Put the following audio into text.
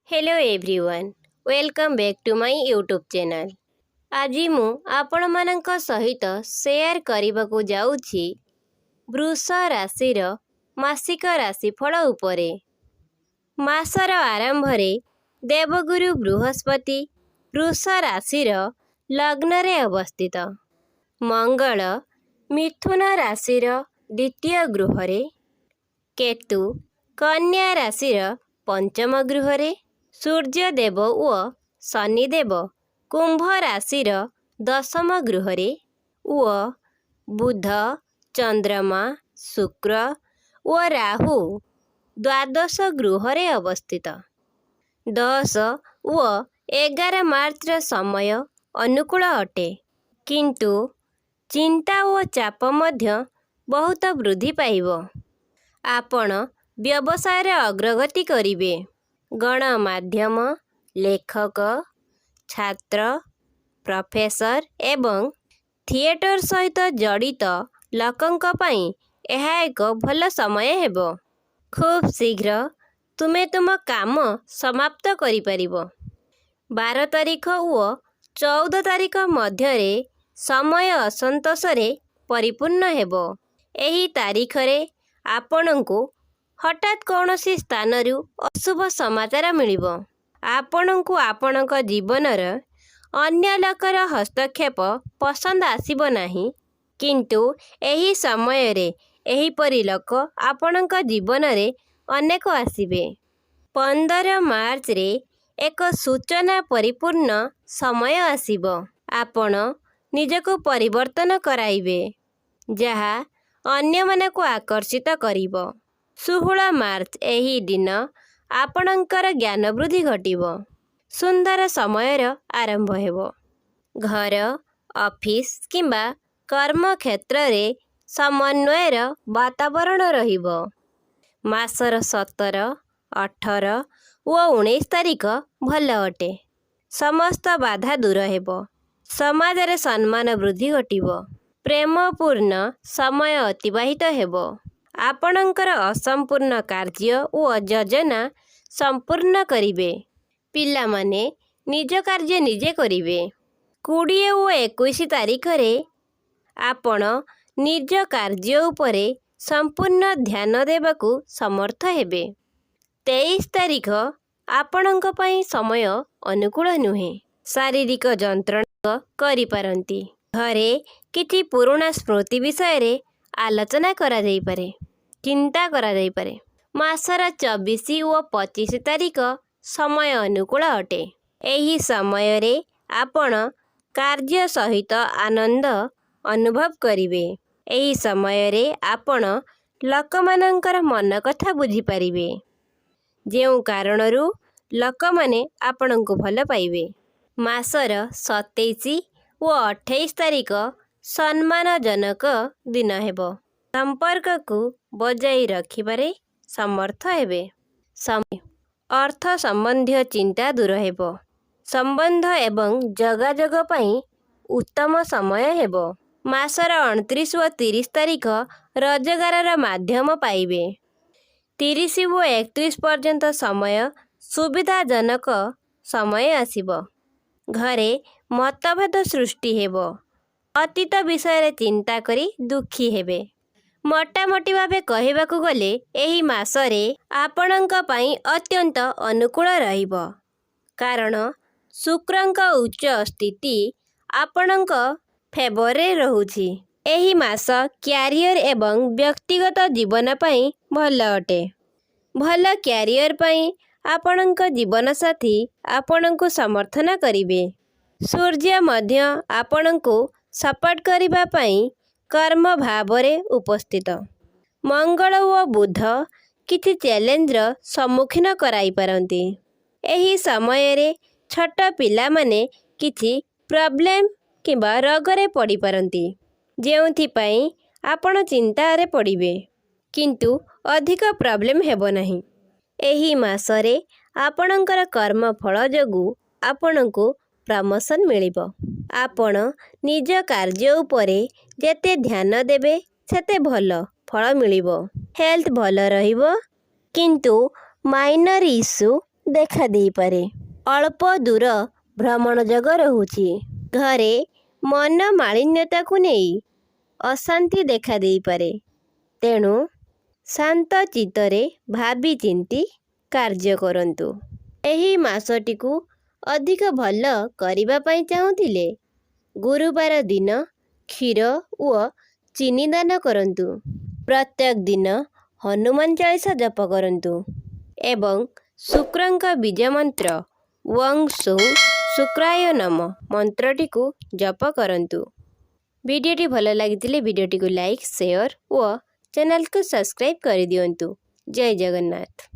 Hello everyone, welcome back to my YouTube channel. आज मु आपण मानक सहित शेयर करने जाऊँगी वृष राशि मासिक राशिफल उपरे। मासर आरंभ रे देवगुरु बृहस्पति वृष राशि लग्न रे अवस्थित। मंगल मिथुन राशि द्वितीय गृह रे, केतु कन्या राशि पंचम गृह रे, सूर्यदेव व शनिदेव कुंभ राशि दशम गृह रे व बुध चंद्रमा शुक्र व राहु द्वादश गृह रे अवस्थित। 10 व 11 मार्च समय अनुकूल अटे, किंतु चिंता व चाप मध्य बहुत वृद्धि पाइब। आपण व्यवसाय अग्रगति करिवे। गणमाध्यम लेखक छात्र प्रोफेसर एवं थिएटर सहित जड़ित लोकंक पई यह एक भल समय हेबो। खूब शीघ्र तुमे तुम काम समाप्त करि परिबो। 12 तारीख व 14 तारीख मध्यरे समय असंतोष रे परिपूर्ण हेबो। एही तारीख रे आपणଙ୍କୁ हठात कौनसी स्थानरू अशुभ समाचार मिलिबो। आपणଙ୍କୁ आपणक जीवनर अन्य लोकर हस्तक्षेप पसंद आसीबो नाही, किंतु एही समय रे एहीपरि लोक आपणक जीवन रे अनेक आसीबे। 15 मार्च रे एक सूचना परिपूर्ण समय आसीबो। आपण निजको परिवर्तन कराइबे, जहा अन्य मानक आकर्षित करिबो। 16 मार्च एही दिन आपणकर ज्ञान वृद्धि घटिबो। सुंदर समयर आरंभ हेबो। घर ऑफिस किंबा कर्म क्षेत्र रे समन्वयर वातावरण रहिबो। मासर 17, 18 व 19 तारीख भल अटे। समस्त बाधा दूर हेबो। समाज रे सम्मान वृद्धि घटिबो। प्रेमपूर्ण समय अतिबाहित हेबो। आपणकर असंपूर्ण कार्य व योजना संपूर्ण करिवे। पिला माने निज कार्य निजे करिवे। 20 व 21 तारीख रे आपण निज कार्य उपरे संपूर्ण ध्यान देबाकू समर्थ हेबे। 23 तारीख आपणक पई समय अनुकूल नुहे। शारीरिक जंत्रणा करि पारंती। घरे किछि पुराना स्मृति विषय रे आलोचना करा जाई पारे, चिंता करा जाई पारे। मासर 24 व 25 तारीख समय अनुकूल अटे। एही समय रे आपण कार्य सहित आनंद अनुभव करिवे। एही समय रे आपण लोकमानंकर मन कथा बुझी पारिवे, जेउ कारणरू लोकमाने आपणଙ୍କୁ भल पाइबे। मासर 27 व 28 तारीख सम्मानजनक दिन हेबो। संपर्क को बजाई रखिबारे समर्थ हेबे। अर्थ संबंधी चिंता दूर हेबो। संबंध एवं जोगाजोग पई उत्तम समय हेबो। मासर 29 व 30 तारीख रोजगार माध्यम पाइबे। 30 व 31 पर्यंत समय सुविधाजनक समय आसीबो। घरे मतभेद सृष्टि हेबो। अतीत विषय चिंता करी दुखी हेबे। मोटामोटी भावे कहिबाकू गले एही मासरे आपणଙ୍କ ପାଇଁ अत्यंत अनुकूल रहिबो, कारण शुक्रଙ୍କ उच्च स्थिति आपणଙ୍କ फेवरे रहुछि। एही मास क्यारियर एवं व्यक्तिगत जीवन ପାଇଁ भल अटे। भल क्यारियर ପାଇଁ आपणଙ୍କ जीवन साथी आपणଙ୍କୁ समर्थन करिवे। सूर्य मध्य आपणଙ୍କୁ सपोर्ट करिबा ପାଇଁ कर्म भावरे उपस्थित। मंगल व बुध किछि चैलेंजर सम्मुखीन कराई पारंती। एही समय रे छोट पिला माने किछि प्रॉब्लम किंबा रोगरे पड़ी पारंती, जेउथि पई आपण चिंता रे पड़िबे, किंतु अधिक प्रॉब्लम हेबो नाही। एही मासरे आपणकर कर्म फल जोगु आपणଙ୍କୁ प्रमोशन मिलिबो। आपण निज कार्य उपरे जेते ध्यान देबे सेते भल फल मिलिबो। हेल्थ भल रहिबो, किंतु माइनर इश्यू ଦେଖା ଦେଇପାରେ। ଅଳ୍ପ ଦୂର ଭ୍ରମଣ ଯୋଗ ରହୁଛି। ଘରେ ମନ ମାଳିନ୍ୟତାକୁ ନେଇ ଅଶାନ୍ତି ଦେଖା ଦେଇପାରେ। ତେଣୁ ଶାନ୍ତ ଚିତ୍ତରେ ଭାବି ଚିନ୍ତି କାର୍ଯ୍ୟ କରନ୍ତୁ। ଏହି ମାସଟିକୁ ଅଧିକ ଭଲ କରିବା ପାଇଁ ଚାହୁଁଥିଲେ ଗୁରୁବାର ଦିନ କ୍ଷୀର ଓ ଚିନି ଦାନ କରନ୍ତୁ। ପ୍ରତ୍ୟେକ ଦିନ ହନୁମାନ ଚାଳିଶା ଜପ କରନ୍ତୁ ଏବଂ ଶୁକ୍ରଙ୍କ ବୀଜ ମନ୍ତ୍ର ଓଂ ସୌ ଶୁକ୍ରାୟ ନମଃ ମନ୍ତ୍ରଟିକୁ ଜପ କରନ୍ତୁ। ଭିଡ଼ିଓଟି ଭଲ ଲାଗିଥିଲେ ଭିଡ଼ିଓଟିକୁ ଲାଇକ୍, ସେୟାର ଓ ଚ୍ୟାନେଲକୁ ସବସ୍କ୍ରାଇବ୍ କରିଦିଅନ୍ତୁ। ଜୟ ଜଗନ୍ନାଥ।